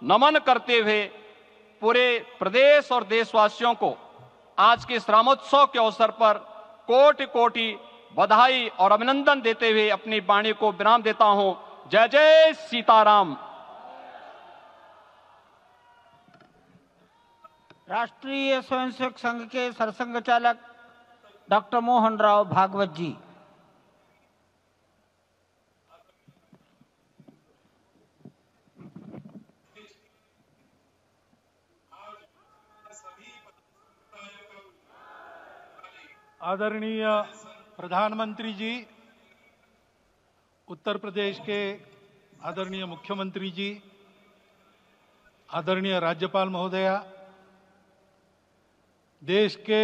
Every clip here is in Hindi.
नमन करते हुए पूरे प्रदेश और देशवासियों को आज के इस रामोत्सव के अवसर पर कोटि कोटि बधाई और अभिनंदन देते हुए अपनी वाणी को विराम देता हूं। जय जय सीताराम। राष्ट्रीय स्वयंसेवक संघ के सरसंघ चालक डॉक्टर मोहन राव भागवत जी। आदरणीय प्रधानमंत्री जी, उत्तर प्रदेश के आदरणीय मुख्यमंत्री जी, आदरणीय राज्यपाल महोदया, देश के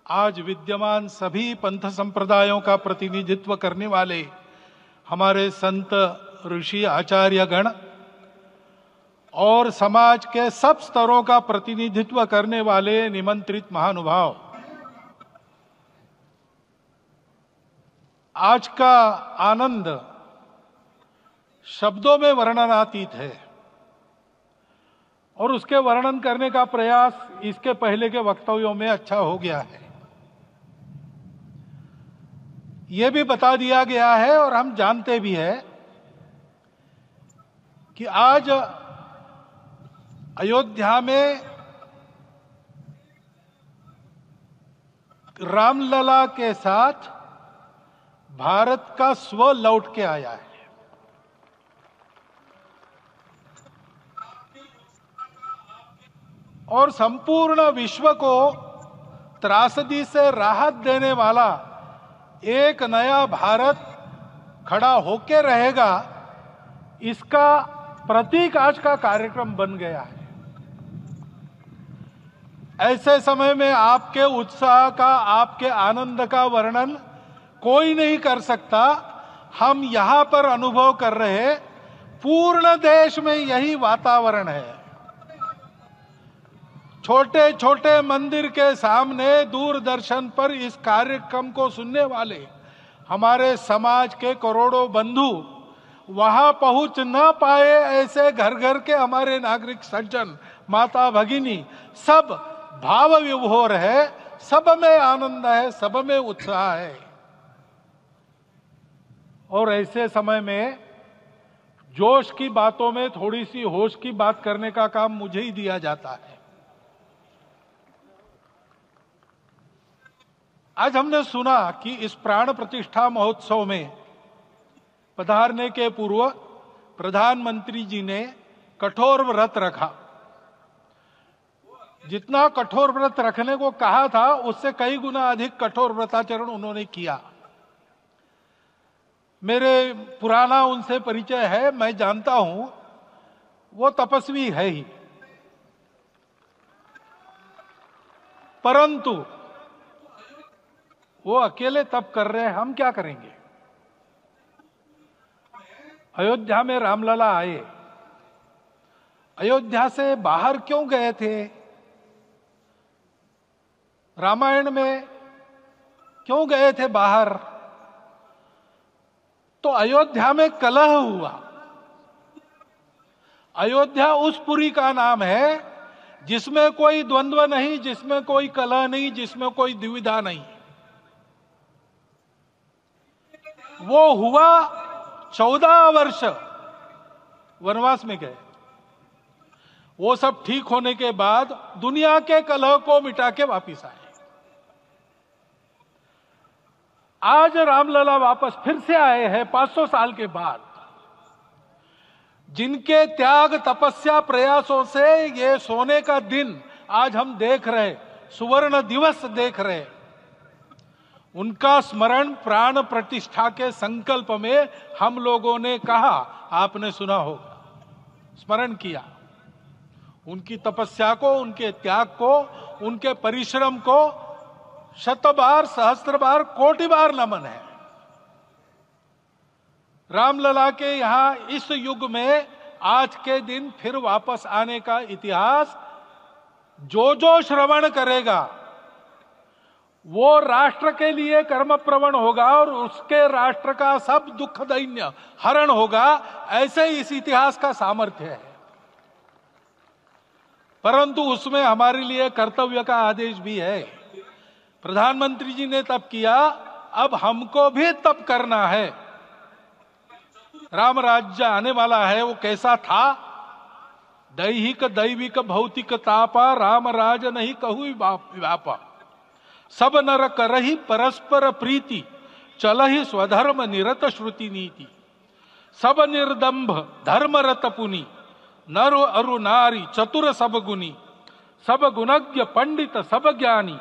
आज विद्यमान सभी पंथ संप्रदायों का प्रतिनिधित्व करने वाले हमारे संत ऋषि आचार्य गण और समाज के सब स्तरों का प्रतिनिधित्व करने वाले निमंत्रित महानुभाव, आज का आनंद शब्दों में वर्णनातीत है और उसके वर्णन करने का प्रयास इसके पहले के वक्तव्यों में अच्छा हो गया है। यह भी बता दिया गया है और हम जानते भी हैं कि आज अयोध्या में रामलला के साथ भारत का स्व लौट के आया है। और संपूर्ण विश्व को त्रासदी से राहत देने वाला एक नया भारत खड़ा होके रहेगा, इसका प्रतीक आज का कार्यक्रम बन गया है। ऐसे समय में आपके उत्साह का, आपके आनंद का वर्णन कोई नहीं कर सकता। हम यहां पर अनुभव कर रहे, पूर्ण देश में यही वातावरण है। छोटे छोटे मंदिर के सामने दूरदर्शन पर इस कार्यक्रम को सुनने वाले हमारे समाज के करोड़ों बंधु वहां पहुंच न पाए, ऐसे घर घर के हमारे नागरिक सज्जन, माता भगिनी सब भाव विभोर है, सब में आनंद है, सब में उत्साह है। और ऐसे समय में जोश की बातों में थोड़ी सी होश की बात करने का काम मुझे ही दिया जाता है। आज हमने सुना कि इस प्राण प्रतिष्ठा महोत्सव में पधारने के पूर्व प्रधानमंत्री जी ने कठोर व्रत रखा। जितना कठोर व्रत रखने को कहा था, उससे कई गुना अधिक कठोर व्रताचरण उन्होंने किया। मेरे पुराना उनसे परिचय है, मैं जानता हूं वो तपस्वी है ही, परंतु वो अकेले तप कर रहे हैं, हम क्या करेंगे। अयोध्या में रामलला आए, अयोध्या से बाहर क्यों गए थे? रामायण में क्यों गए थे बाहर? तो अयोध्या में कलह हुआ। अयोध्या उस पुरी का नाम है जिसमें कोई द्वंद्व नहीं, जिसमें कोई कलह नहीं, जिसमें कोई दुविधा नहीं। वो हुआ 14 वर्ष वनवास में गए। वो सब ठीक होने के बाद दुनिया के कलह को मिटा के वापिस आए। आज रामलला वापस फिर से आए हैं 500 साल के बाद। जिनके त्याग, तपस्या, प्रयासों से ये सोने का दिन आज हम देख रहे, सुवर्ण दिवस देख रहे, उनका स्मरण प्राण प्रतिष्ठा के संकल्प में हम लोगों ने कहा, आपने सुना होगा, स्मरण किया। उनकी तपस्या को, उनके त्याग को, उनके परिश्रम को शत बार, सहस्त्र बार, कोटि बार नमन है। रामलला के यहां इस युग में आज के दिन फिर वापस आने का इतिहास जो जो श्रवण करेगा वो राष्ट्र के लिए कर्म प्रवण होगा और उसके राष्ट्र का सब दुख दैन्य हरण होगा, ऐसे इस इतिहास का सामर्थ्य है। परंतु उसमें हमारे लिए कर्तव्य का आदेश भी है। प्रधानमंत्री जी ने तप किया, अब हमको भी तप करना है। राम राज्य आने वाला है, वो कैसा था? दैहिक दैविक भौतिक तापा, राम राज नहीं कहु व्यापा। सब नर करहि परस्पर प्रीति, चलहि स्वधर्म निरत श्रुति नीति। सब निर्दंभ धर्मरत पुनि, नर अरु नारी चतुर सब गुनी। सब गुणज्ञ पंडित सब ज्ञानी,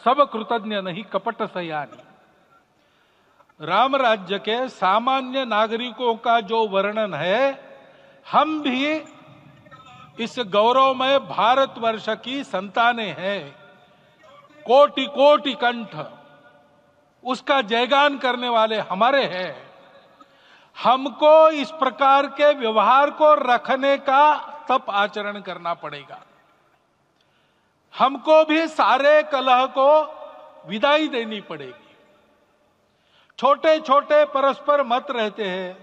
सब कृतज्ञ नहीं कपट सयानी। राम राज्य के सामान्य नागरिकों का जो वर्णन है, हम भी इस गौरवमय भारतवर्ष की संतानें हैं। कोटि कोटि कंठ उसका जयगान करने वाले हमारे हैं। हमको इस प्रकार के व्यवहार को रखने का तप आचरण करना पड़ेगा। हमको भी सारे कलह को विदाई देनी पड़ेगी। छोटे छोटे परस्पर मत रहते हैं,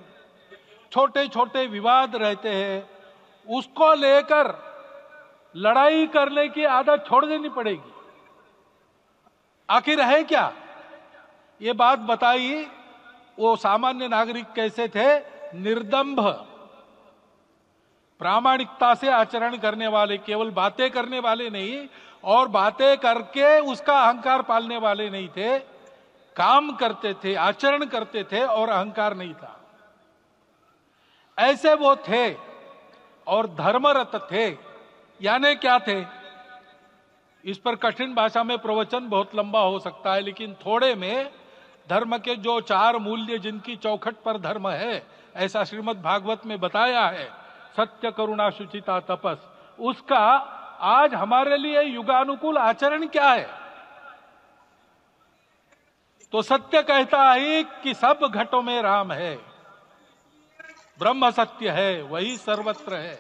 छोटे छोटे विवाद रहते हैं, उसको लेकर लड़ाई करने की आदत छोड़ देनी पड़ेगी। आखिर है क्या? ये बात बताई, वो सामान्य नागरिक कैसे थे? निर्दंभ, प्रामाणिकता से आचरण करने वाले, केवल बातें करने वाले नहीं और बातें करके उसका अहंकार पालने वाले नहीं थे। काम करते थे, आचरण करते थे और अहंकार नहीं था, ऐसे वो थे। और धर्मरत थे, यानी क्या थे? इस पर कठिन भाषा में प्रवचन बहुत लंबा हो सकता है, लेकिन थोड़े में धर्म के जो 4 मूल्य जिनकी चौखट पर धर्म है, ऐसा श्रीमद् भागवत में बताया है, सत्य करुणा शुचिता तपस, उसका आज हमारे लिए युगानुकूल आचरण क्या है? तो सत्य कहता है कि सब घटों में राम है, ब्रह्म सत्य है, वही सर्वत्र है।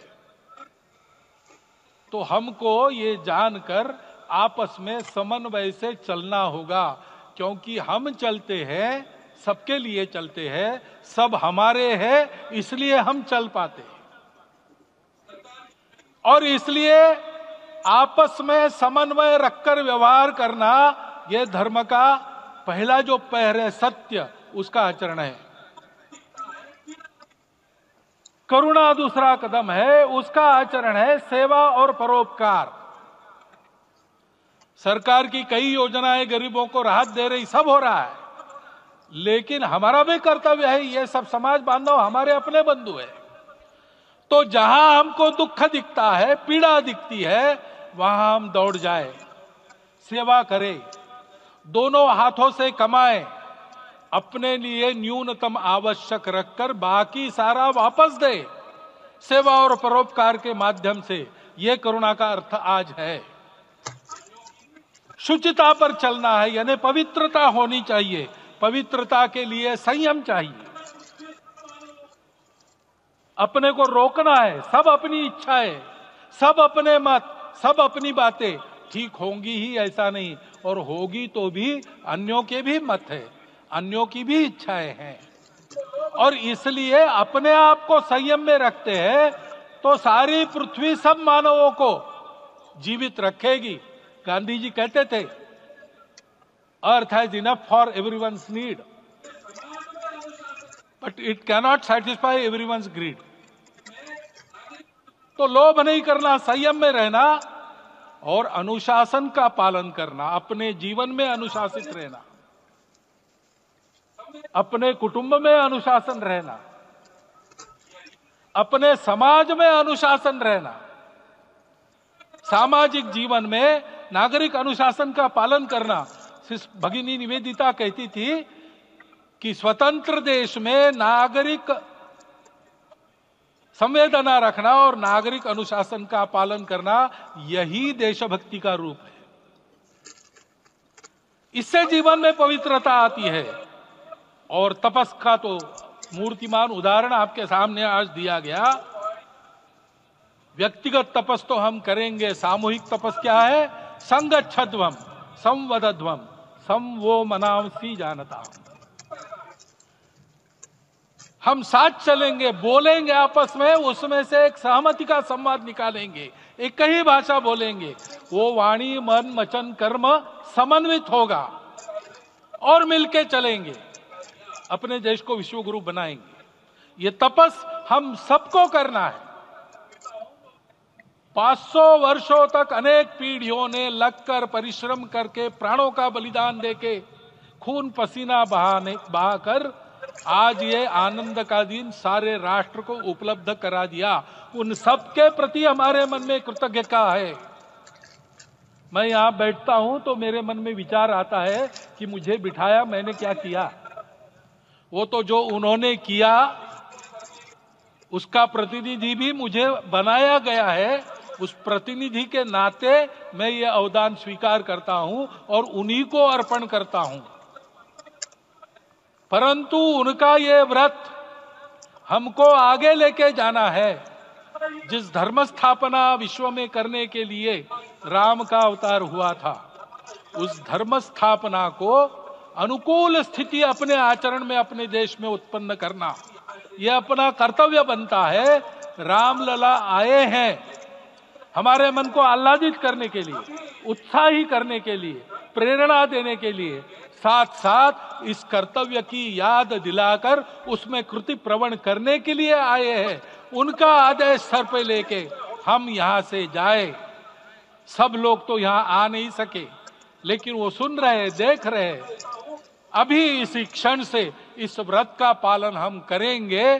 तो हमको ये जानकर आपस में समन्वय से चलना होगा, क्योंकि हम चलते हैं, सबके लिए चलते हैं, सब हमारे हैं, इसलिए हम चल पाते हैं। और इसलिए आपस में समन्वय रखकर व्यवहार करना, यह धर्म का पहला जो पैर है, सत्य, उसका आचरण है। करुणा दूसरा कदम है, उसका आचरण है सेवा और परोपकार। सरकार की कई योजनाएं गरीबों को राहत दे रही, सब हो रहा है, लेकिन हमारा भी कर्तव्य है, ये सब समाज बांधव हमारे अपने बंधु है। तो जहां हमको दुख दिखता है, पीड़ा दिखती है, वहां हम दौड़ जाए, सेवा करें, दोनों हाथों से कमाएं, अपने लिए न्यूनतम आवश्यक रखकर बाकी सारा वापस दे, सेवा और परोपकार के माध्यम से। यह करुणा का अर्थ आज है। शुचिता पर चलना है, यानी पवित्रता होनी चाहिए। पवित्रता के लिए संयम चाहिए, अपने को रोकना है। सब अपनी इच्छाएं, सब अपने मत, सब अपनी बातें ठीक होंगी ही ऐसा नहीं, और होगी तो भी अन्यों के भी मत है, अन्यों की भी इच्छाएं हैं। और इसलिए अपने आप को संयम में रखते हैं तो सारी पृथ्वी सब मानवों को जीवित रखेगी। गांधी जी कहते थे, earth has enough for everyone's need, but it cannot satisfy everyone's greed. तो लोभ नहीं करना, संयम में रहना और अनुशासन का पालन करना, अपने जीवन में अनुशासित रहना, अपने कुटुंब में अनुशासन रहना, अपने समाज में अनुशासन रहना। सामाजिक जीवन में नागरिक अनुशासन का पालन करना। भगिनी निवेदिता कहती थी कि स्वतंत्र देश में नागरिक संवेदना रखना और नागरिक अनुशासन का पालन करना, यही देशभक्ति का रूप है। इससे जीवन में पवित्रता आती है। और तपस का तो मूर्तिमान उदाहरण आपके सामने आज दिया गया। व्यक्तिगत तपस तो हम करेंगे, सामूहिक तपस क्या है? संगच्छध्वम, संवदध्वम, सम वो मनावसी जानता। हम साथ चलेंगे, बोलेंगे आपस में, उसमें से एक सहमति का संवाद निकालेंगे, एक ही भाषा बोलेंगे, वो वाणी मन वचन कर्म समन्वित होगा और मिलके चलेंगे, अपने देश को विश्व गुरु बनाएंगे। ये तपस हम सबको करना है। 500 वर्षों तक अनेक पीढ़ियों ने लगकर परिश्रम करके प्राणों का बलिदान देके खून पसीना बहाकर आज ये आनंद का दिन सारे राष्ट्र को उपलब्ध करा दिया। उन सबके प्रति हमारे मन में कृतज्ञता है। मैं यहां बैठता हूं तो मेरे मन में विचार आता है कि मुझे बिठाया, मैंने क्या किया? वो तो जो उन्होंने किया उसका प्रतिनिधि भी मुझे बनाया गया है। उस प्रतिनिधि के नाते मैं ये अवदान स्वीकार करता हूं और उन्हीं को अर्पण करता हूं। परंतु उनका ये व्रत हमको आगे लेके जाना है। जिस धर्म स्थापना विश्व में करने के लिए राम का अवतार हुआ था, उस धर्म स्थापना को अनुकूल स्थिति अपने आचरण में अपने देश में उत्पन्न करना, यह अपना कर्तव्य बनता है। रामलला आए हैं हमारे मन को आह्लादित करने के लिए, उत्साही करने के लिए, प्रेरणा देने के लिए, साथ साथ इस कर्तव्य की याद दिलाकर उसमें कृति प्रवण करने के लिए आए हैं। उनका आदेश सर पे लेके हम यहां से जाए। सब लोग तो यहां आ नहीं सके, लेकिन वो सुन रहे, देख रहे। अभी इसी क्षण से इस व्रत का पालन हम करेंगे